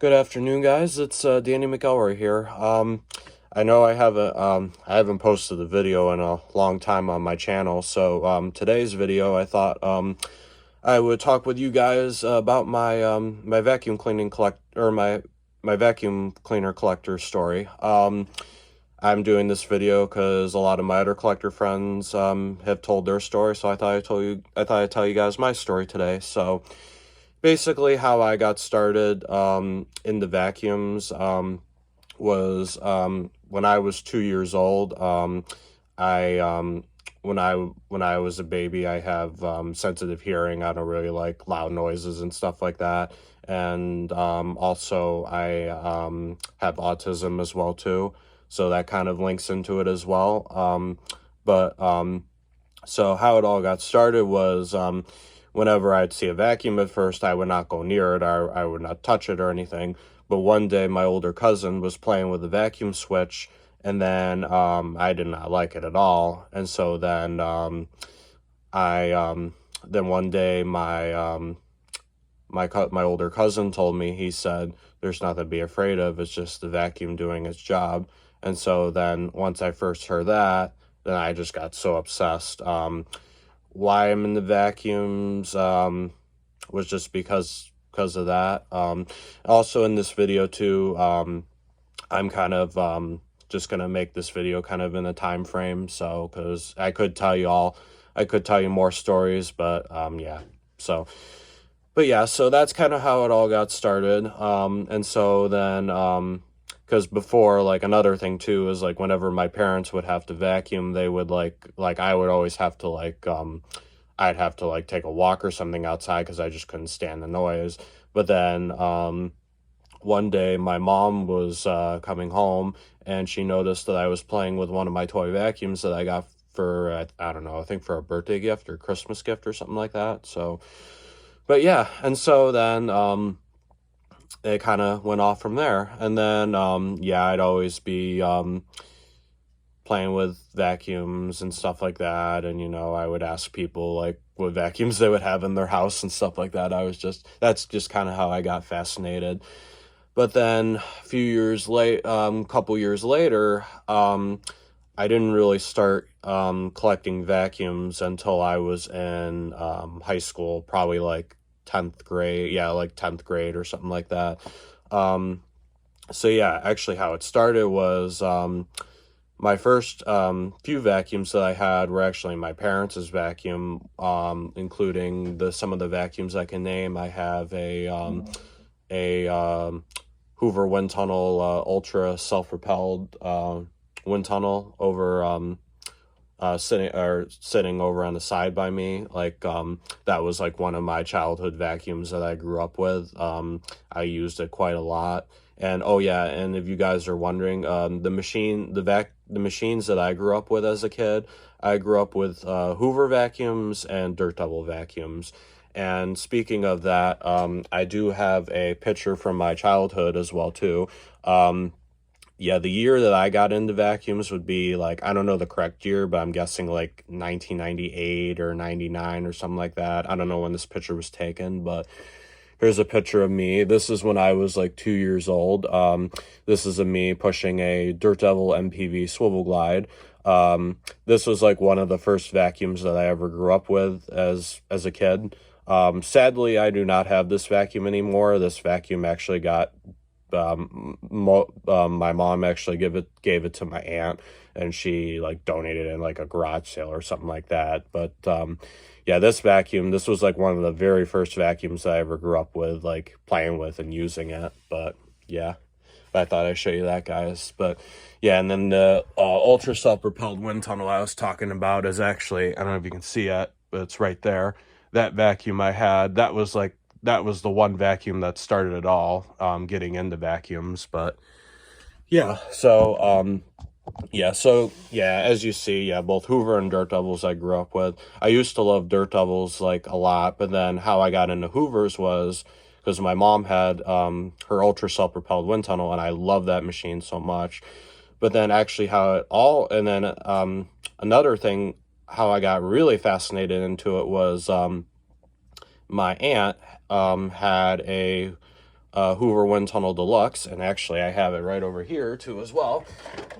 Good afternoon, guys. It's Danny McElroy here. I know I haven't posted a video in a long time on my channel, so today's video I thought I would talk with you guys about my vacuum cleaning my vacuum cleaner collector story. I'm doing this video because a lot of my other collector friends have told their story, so I thought I'd tell you guys my story today. So basically how I got started in the vacuums was when I was 2 years old. I when I was a baby, I have sensitive hearing. I don't really like loud noises and stuff like that. And also I have autism as well too, so that kind of links into it as well. But So how it all got started was whenever I'd see a vacuum at first, I would not go near it. I would not touch it or anything. But one day, my older cousin was playing with the vacuum switch, and then I did not like it at all. And so then one day, my older cousin told me, he said, "There's nothing to be afraid of. It's just the vacuum doing its job." And so then once I first heard that, then I just got so obsessed. Why I'm in the vacuums was just because of that. Also in this video too, I'm kind of just gonna make this video kind of in a time frame, so because I could tell you more stories, but yeah. So but yeah, so that's kind of how it all got started. And so then because before, like, another thing too is, like, whenever my parents would have to vacuum, they would like I would always have to I'd have to like take a walk or something outside because I just couldn't stand the noise. But then one day my mom was coming home, and she noticed that I was playing with one of my toy vacuums that I got for I don't know, I think for a birthday gift or Christmas gift or something like that. So but yeah, and so then it kind of went off from there. And then yeah, I'd always be playing with vacuums and stuff like that. And, I would ask people like what vacuums they would have in their house and stuff like that. That's just kind of how I got fascinated. But then couple years later, I didn't really start collecting vacuums until I was in high school, probably like 10th grade. Yeah, like 10th grade or something like that. So yeah, actually how it started was my first few vacuums that I had were actually my parents' vacuum, including some of the vacuums I can name. I have a Hoover wind tunnel, ultra self-propelled wind tunnel over sitting over on the side by me. Like that was like one of my childhood vacuums that I grew up with. I used it quite a lot. And oh yeah, and if you guys are wondering, the machines that I grew up with as a kid, I grew up with Hoover vacuums and Dirt Devil vacuums. And speaking of that, I do have a picture from my childhood as well too. Yeah, the year that I got into vacuums would be like, I don't know the correct year, but I'm guessing like 1998 or 99 or something like that. I don't know when this picture was taken, but here's a picture of me. This is when I was like 2 years old. This is me pushing a Dirt Devil MPV swivel glide. This was like one of the first vacuums that I ever grew up with as a kid. Sadly, I do not have this vacuum anymore. This vacuum actually got my mom actually gave it to my aunt, and she like donated it in like a garage sale or something like that. But yeah, this was like one of the very first vacuums that I ever grew up with, like playing with and using it. But yeah, I thought I'd show you that, guys. But yeah, and then the ultra self-propelled wind tunnel I was talking about is actually, I don't know if you can see it, but it's right there. That vacuum I had, that was the one vacuum that started it all, getting into vacuums. But yeah, so yeah, as you see, yeah, both Hoover and Dirt Devils I grew up with. I used to love Dirt Devils like a lot, but then how I got into Hoovers was because my mom had her ultra self-propelled wind tunnel, and I love that machine so much. But then actually another thing, how I got really fascinated into it was my aunt had a Hoover Wind Tunnel Deluxe, and actually I have it right over here too as well.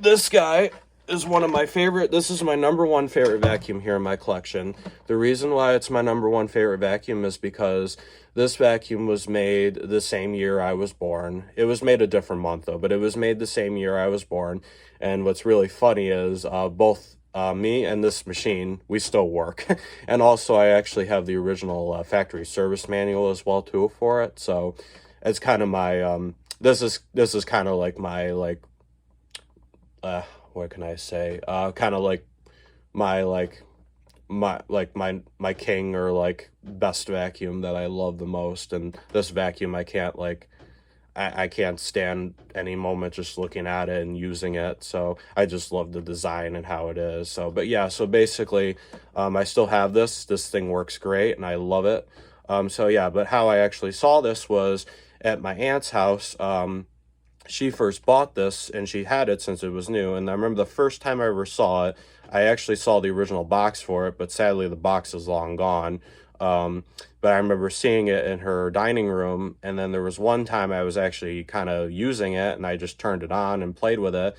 This guy is one of my favorite. This is my number one favorite vacuum here in my collection. The reason why it's my number one favorite vacuum is because this vacuum was made the same year I was born. It was made a different month though, but it was made the same year I was born. And what's really funny is both me and this machine, we still work. And also I actually have the original factory service manual as well too for it. So it's kind of my this is kind of like my what can I say? Kind of like my my king or like best vacuum that I love the most. And this vacuum I can't I can't stand any moment just looking at it and using it. So I just love the design and how it is. So, but yeah, so basically, I still have this. This thing works great and I love it. So yeah, but how I actually saw this was at my aunt's house. She first bought this and she had it since it was new. And I remember the first time I ever saw it, I actually saw the original box for it, but sadly the box is long gone. But I remember seeing it in her dining room, and then there was one time I was actually kind of using it, and I just turned it on and played with it,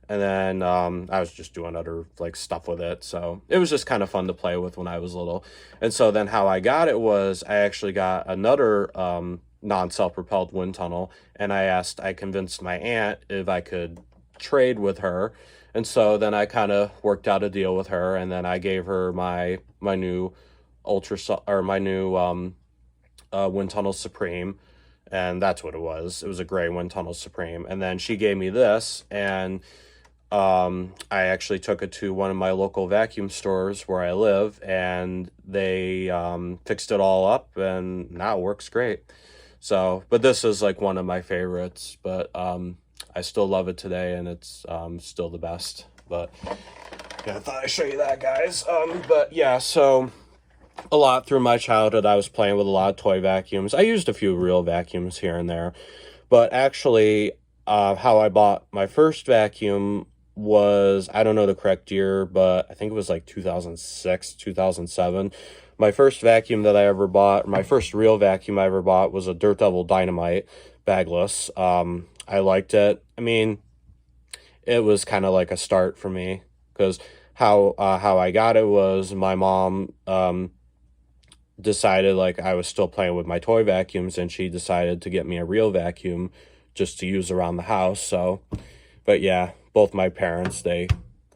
and then I was just doing other like stuff with it, so it was just kind of fun to play with when I was little. And so then how I got it was I actually got another non-self-propelled wind tunnel, and I convinced my aunt if I could trade with her. And so then I kind of worked out a deal with her, and then I gave her my new my new Wind Tunnel Supreme, and that's what it was. It was a gray Wind Tunnel Supreme, and then she gave me this, and I actually took it to one of my local vacuum stores where I live, and they fixed it all up, and now it works great. So, but this is like one of my favorites, but I still love it today, and it's still the best. But yeah, I thought I'd show you that, guys. But yeah, so a lot through my childhood, I was playing with a lot of toy vacuums. I used a few real vacuums here and there, but actually, how I bought my first vacuum was, I don't know the correct year, but I think it was like 2006, 2007. My first vacuum that I ever bought, my first real vacuum I ever bought was a Dirt Devil Dynamite bagless. I liked it. I mean, it was kind of like a start for me because how I got it was my mom decided like I was still playing with my toy vacuums, and she decided to get me a real vacuum just to use around the house. So, but yeah, both my parents,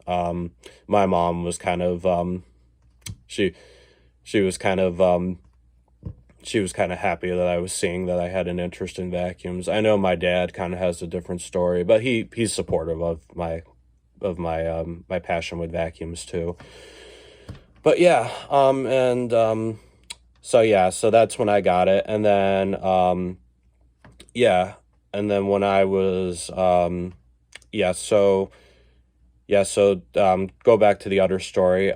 my mom was kind of she she was kind of she was kind of happy that I was seeing that I had an interest in vacuums. I know my dad kind of has a different story, but he's supportive of my passion with vacuums too. But yeah, so yeah, so that's when I got it. And then yeah, and then when I was go back to the other story.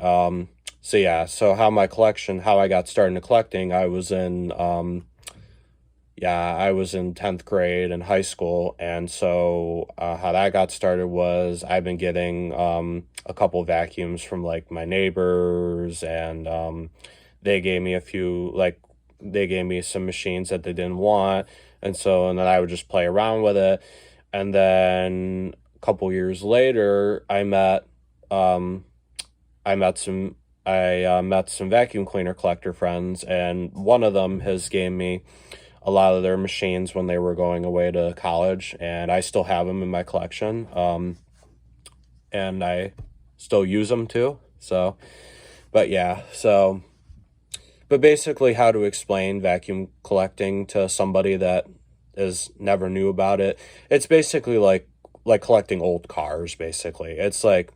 So yeah, so how I got started in collecting, I was in 10th grade in high school. And so how that got started was I've been getting a couple vacuums from like my neighbors, and they gave me they gave me some machines that they didn't want. And then I would just play around with it. And then a couple years later, I met some vacuum cleaner collector friends, and one of them has gave me a lot of their machines when they were going away to college, and I still have them in my collection. And I still use them too. So, but yeah, but basically how to explain vacuum collecting to somebody that is never knew about it. It's basically like collecting old cars, basically. It's like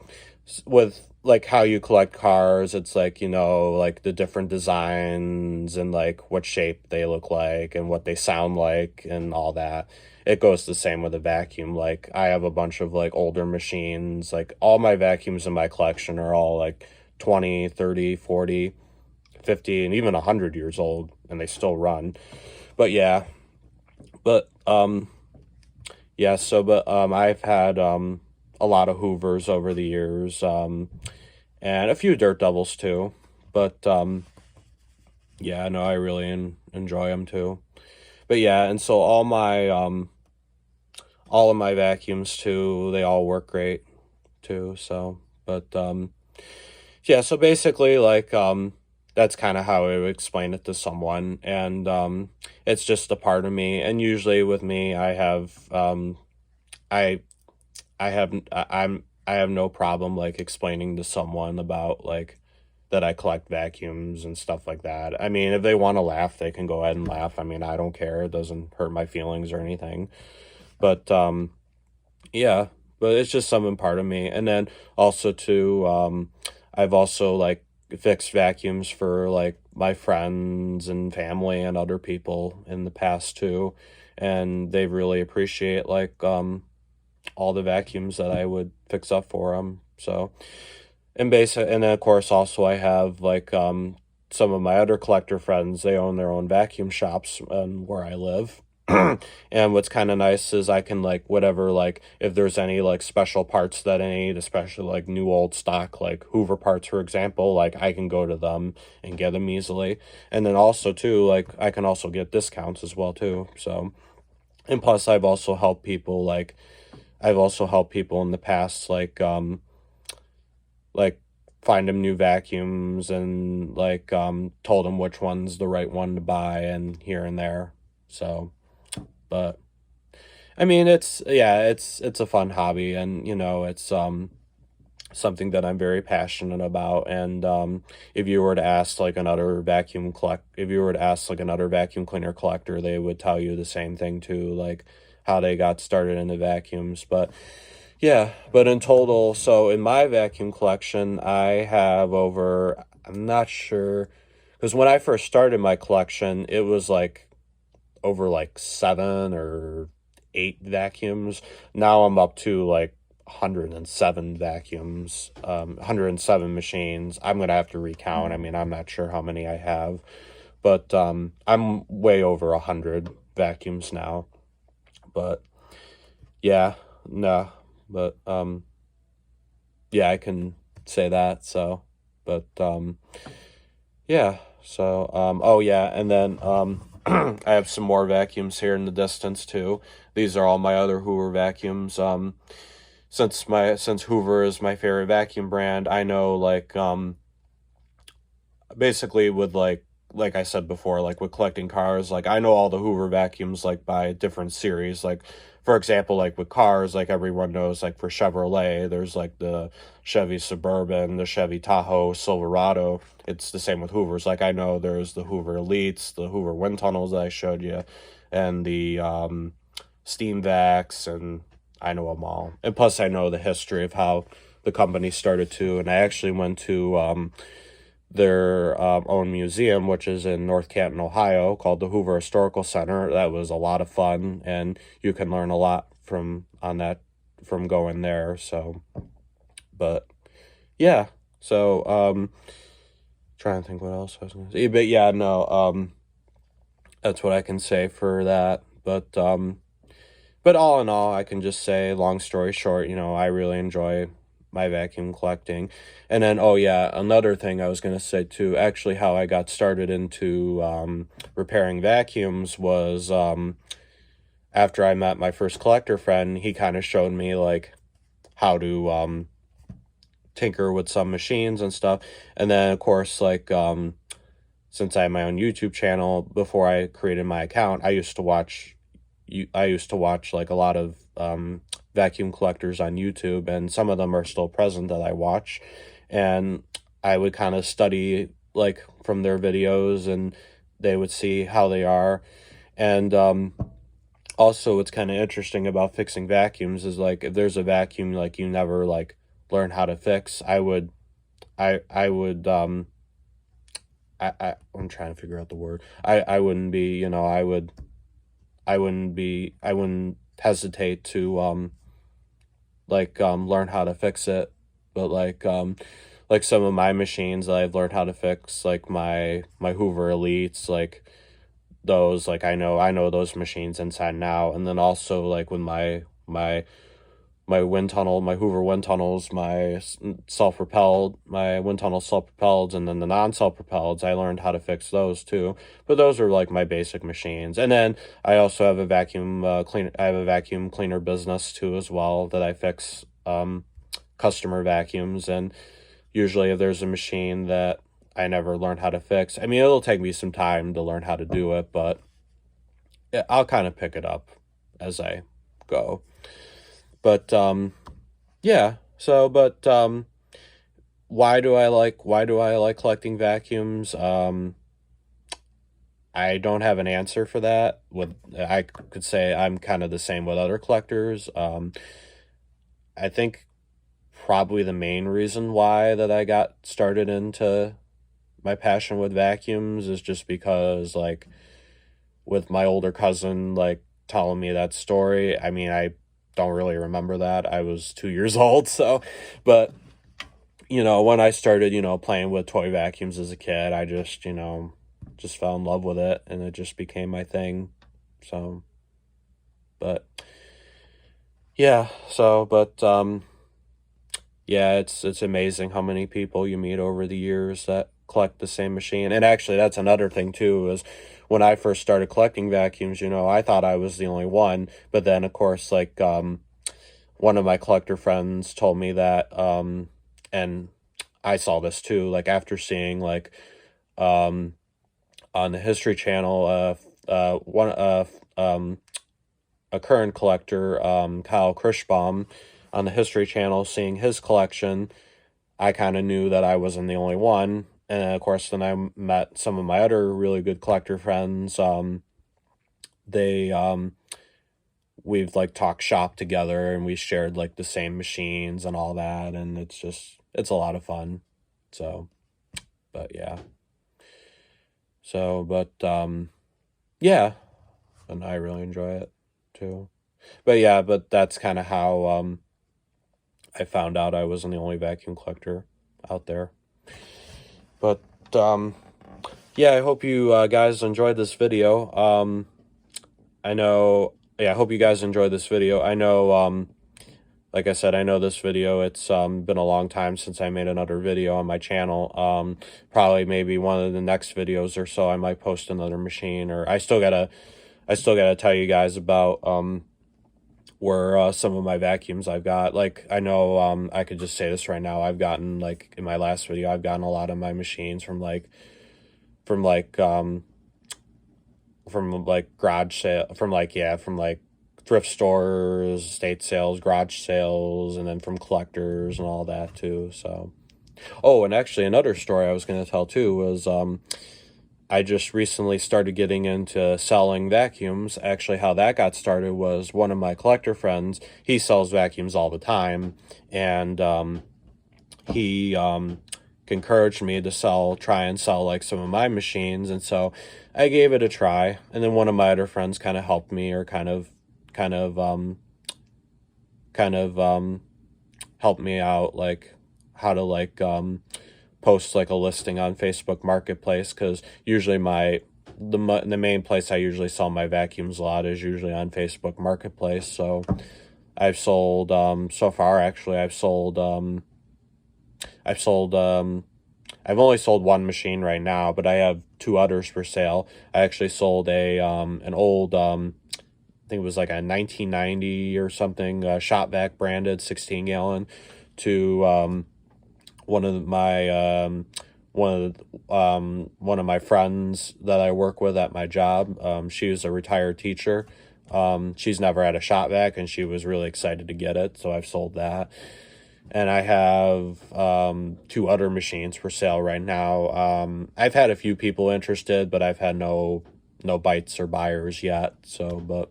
with like how you collect cars, it's like, like the different designs and like what shape they look like and what they sound like and all that. It goes the same with a vacuum. Like I have a bunch of like older machines. Like all my vacuums in my collection are all like 20, 30, 40, 50, and even 100 years old, and they still run. But yeah, but I've had a lot of Hoovers over the years, and a few Dirt Devils too. But yeah, no, I really enjoy them too. but yeah, and so all of my vacuums too, they all work great too. So, but yeah, so basically, like, that's kind of how I would explain it to someone, and it's just a part of me. And usually with me, I I have no problem like explaining to someone about like that I collect vacuums and stuff like that. I mean, if they want to laugh, they can go ahead and laugh. I mean, I don't care. It doesn't hurt my feelings or anything. But yeah, but it's just something part of me. And then also too, I've also like fixed vacuums for like my friends and family and other people in the past too, and they really appreciate like all the vacuums that I would fix up for them. So, and then of course also I have like some of my other collector friends, they own their own vacuum shops where I live. And what's kind of nice is I can like whatever, like if there's any like special parts that I need, especially like new old stock like Hoover parts for example, like I can go to them and get them easily. And then also too, like I can also get discounts as well too. So, and plus I've also helped people in the past like find them new vacuums and like told them which one's the right one to buy and here and there. So, but I mean it's a fun hobby, and it's something that I'm very passionate about. And if you were to ask like if you were to ask like another vacuum cleaner collector, they would tell you the same thing too, like how they got started in the vacuums. But yeah, but in total, so in my vacuum collection, I have over, I'm not sure, because when I first started my collection, it was like over like 7 or 8 vacuums. Now I'm up to like 107 vacuums, 107 machines. I'm gonna have to recount. I mean, I'm not sure how many I have, but I'm way over 100 vacuums now. But yeah, no, but yeah, I can say that. So, but yeah. So oh yeah, and then I have some more vacuums here in the distance too. These are all my other Hoover vacuums. Since Hoover is my favorite vacuum brand, I know like basically with like I said before, like with collecting cars, like I know all the Hoover vacuums like by different series. Like for example, like with cars, like everyone knows like for Chevrolet, there's like the Chevy Suburban, the Chevy Tahoe, Silverado. It's the same with Hoovers. Like I know there's the Hoover Elites, the Hoover wind tunnels that I showed you, and the Steam Vacs, and I know them all. And plus I know the history of how the company started too. And I actually went to their own museum, which is in North Canton, Ohio, called the Hoover Historical Center. That was a lot of fun, and you can learn a lot from going there. So, but yeah, so trying to think what else I was gonna say, but yeah, no, that's what I can say for that. But all in all, I can just say, long story short, I really enjoy my vacuum collecting. And then, oh yeah, another thing I was going to say too, actually how I got started into repairing vacuums was after I met my first collector friend. He kind of showed me like how to tinker with some machines and stuff. And then, of course, like since I have my own YouTube channel, before I created my account, I used to watch like a lot of vacuum collectors on YouTube, and some of them are still present that I watch, and I would kind of study like from their videos, and they would see how they are. And also what's kind of interesting about fixing vacuums is like if there's a vacuum like you never like learn how to fix, I would I'm trying to figure out the word. I wouldn't be, I wouldn't hesitate to learn how to fix it. But like some of my machines that I've learned how to fix, like my Hoover Elites, like those, like I know those machines inside and out. And then also like with my my wind tunnel, my Hoover wind tunnels, my self-propelled, my wind tunnel self-propelled, and then the non-self-propelled. I learned how to fix those too. But those are like my basic machines. And then I also have a vacuum cleaner. I have a vacuum cleaner business too as well that I fix customer vacuums. And usually if there's a machine that I never learned how to fix, I mean, it'll take me some time to learn how to do it, but yeah, I'll kind of pick it up as I go. But yeah, so but why do I like collecting vacuums? I don't have an answer for that. I could say I'm kind of the same with other collectors. I think probably the main reason why that I got started into my passion with vacuums is just because, like, with my older cousin, like, telling me that story. I mean, I don't really remember that. I was 2 years old, so, but, when I started, playing with toy vacuums as a kid, I just, just fell in love with it, and it just became my thing. So, but, yeah, so, but, yeah, it's amazing how many people you meet over the years that collect the same machine. And actually, that's another thing too, is when I first started collecting vacuums, I thought I was the only one. But then, of course, like one of my collector friends told me that, and I saw this too, like after seeing like on the History Channel, a current collector, Kyle Krischbaum, on the History Channel, seeing his collection, I kind of knew that I wasn't the only one. And of course, then I met some of my other really good collector friends. They, we've like talked shop together, and we shared like the same machines and all that. And it's a lot of fun. So, but yeah. So, but, yeah, and I really enjoy it too. But yeah, but that's kind of how, I found out I wasn't the only vacuum collector out there. But, yeah, I hope you guys enjoyed this video. I hope you guys enjoyed this video. I know, like I said, I know this video, it's been a long time since I made another video on my channel. Probably maybe one of the next videos or so, I might post another machine, or I still gotta tell you guys about, where some of my vacuums I've got. Like, I know, I could just say this right now, I've gotten, like, in my last video, I've gotten a lot of my machines from garage sale, from thrift stores, estate sales, garage sales, and then from collectors and all that too. So, oh, and actually another story I was going to tell too was, I just recently started getting into selling vacuums. Actually, how that got started was one of my collector friends, he sells vacuums all the time, and he encouraged me to try and sell like some of my machines, and so I gave it a try. And then one of my other friends kind of helped me, or kind of helped me out, like how to post like a listing on Facebook Marketplace, because usually the main place I usually sell my vacuums a lot is usually on Facebook Marketplace. So I've sold so far, actually I've only sold one machine right now, but I have two others for sale. I actually sold an old, I think it was like a 1990 or something, Shopvac branded 16-gallon to one of my friends that I work with at my job. She was a retired teacher. She's never had a Shopvac, and she was really excited to get it, so I've sold that. And I have two other machines for sale right now. I've had a few people interested, but I've had no bites or buyers yet. So, but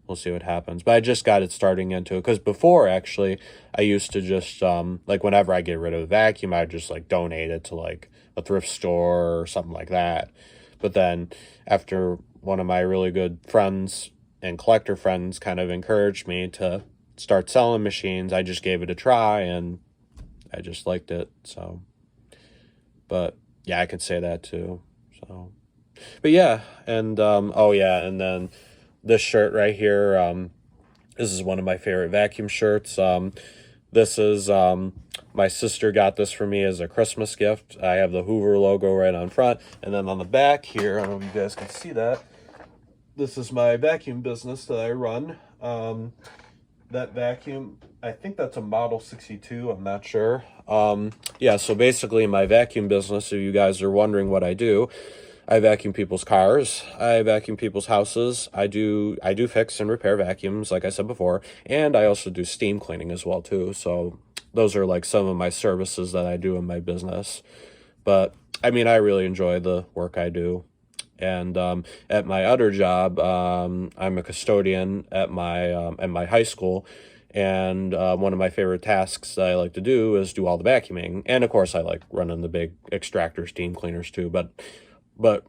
we'll see what happens. But I just got it starting into it, because before, actually, I used to just like whenever I get rid of a vacuum, I just like donate it to like a thrift store or something like that. But then after one of my really good friends and collector friends kind of encouraged me to start selling machines, I just gave it a try, and I just liked it. So, but yeah, I could say that too. So, but yeah, and oh yeah, and then this shirt right here, This is one of my favorite vacuum shirts. This is, my sister got this for me as a Christmas gift. I have the Hoover logo right on front. And then on the back here, I don't know if you guys can see that, this is my vacuum business that I run. That vacuum, I think that's a Model 62, I'm not sure. Yeah, so basically my vacuum business, if you guys are wondering what I do, I vacuum people's cars, I vacuum people's houses, I do fix and repair vacuums, like I said before, and I also do steam cleaning as well too. So those are like some of my services that I do in my business. But I mean, I really enjoy the work I do. And at my other job, I'm a custodian at my high school, and one of my favorite tasks that I like to do is do all the vacuuming. And of course, I like running the big extractor steam cleaners too. But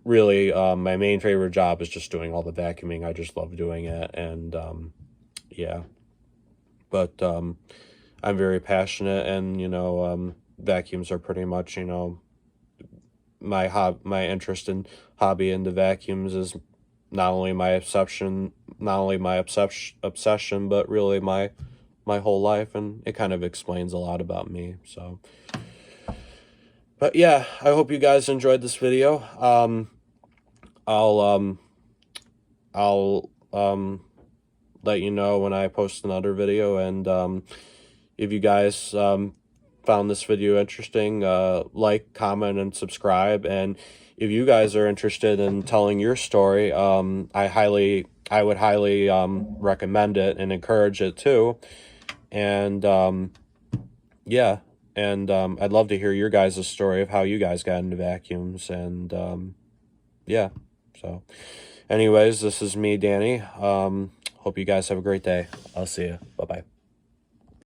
really, my main favorite job is just doing all the vacuuming. I just love doing it, and yeah. But I'm very passionate, and vacuums are pretty much my interest in hobby into vacuums is not only my obsession, but really my whole life, and it kind of explains a lot about me. So, but yeah, I hope you guys enjoyed this video. I'll let you know when I post another video, and if you guys found this video interesting, like, comment, and subscribe. And if you guys are interested in telling your story, I would highly recommend it and encourage it too. And yeah, and I'd love to hear your guys' story of how you guys got into vacuums. And yeah, so anyways, this is me, Danny. Hope you guys have a great day. I'll see you. Bye-bye.